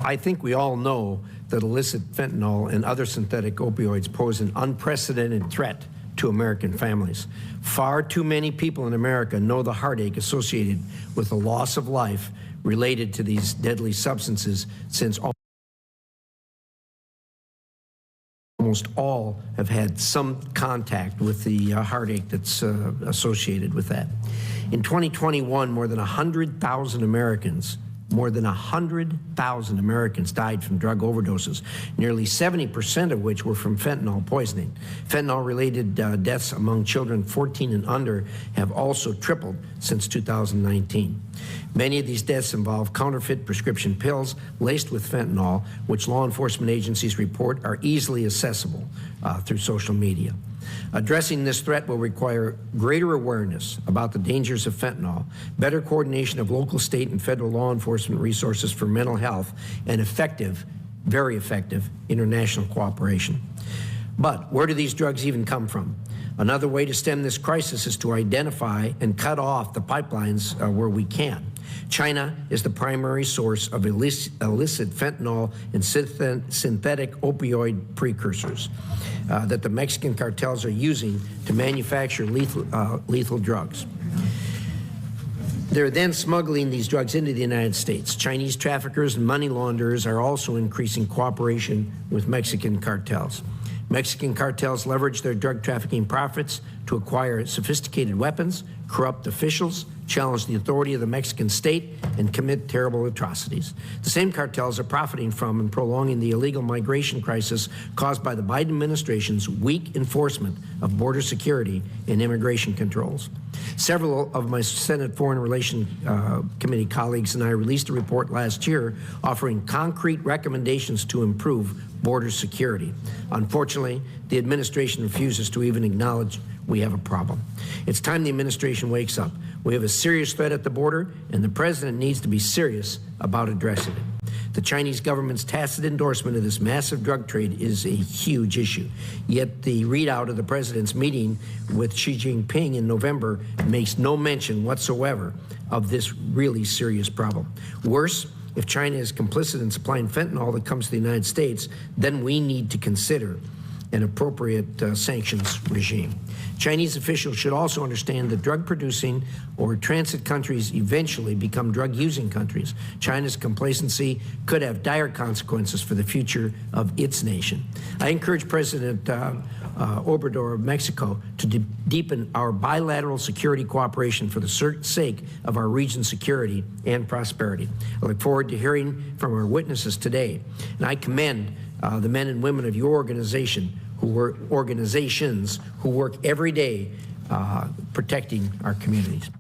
I think we all know that illicit fentanyl and other synthetic opioids pose an unprecedented threat to American families. Far too many people in America know the heartache associated with the loss of life related to these deadly substances, since almost all have had some contact with the heartache that's associated with that. In 2021, more than 100,000 Americans died from drug overdoses, nearly 70% of which were from fentanyl poisoning. Fentanyl-related deaths among children 14 and under have also tripled since 2019. Many of these deaths involve counterfeit prescription pills laced with fentanyl, which law enforcement agencies report are easily accessible through social media. Addressing this threat will require greater awareness about the dangers of fentanyl, better coordination of local, state, and federal law enforcement resources for mental health, and effective, very effective, international cooperation. But where do these drugs even come from? Another way to stem this crisis is to identify and cut off the pipelines where we can. China is the primary source of illicit fentanyl and synthetic opioid precursors that the Mexican cartels are using to manufacture lethal drugs. They're then smuggling these drugs into the United States. Chinese traffickers and money launderers are also increasing cooperation with Mexican cartels. Mexican cartels leverage their drug trafficking profits to acquire sophisticated weapons, corrupt officials, challenge the authority of the Mexican state, and commit terrible atrocities. The same cartels are profiting from and prolonging the illegal migration crisis caused by the Biden administration's weak enforcement of border security and immigration controls. Several of my Senate Foreign Relations Committee colleagues and I released a report last year offering concrete recommendations to improve border security. Unfortunately, the administration refuses to even acknowledge we have a problem. It's time the administration wakes up. We have a serious threat at the border, and the president needs to be serious about addressing it. The Chinese government's tacit endorsement of this massive drug trade is a huge issue. Yet the readout of the president's meeting with Xi Jinping in November makes no mention whatsoever of this really serious problem. Worse, if China is complicit in supplying fentanyl that comes to the United States, then we need to consider an appropriate sanctions regime. Chinese officials should also understand that drug-producing or transit countries eventually become drug-using countries. China's complacency could have dire consequences for the future of its nation. I encourage President Obrador of Mexico to deepen our bilateral security cooperation for the sake of our region's security and prosperity. I look forward to hearing from our witnesses today, and I commend the men and women of your organizations who work every day protecting our communities.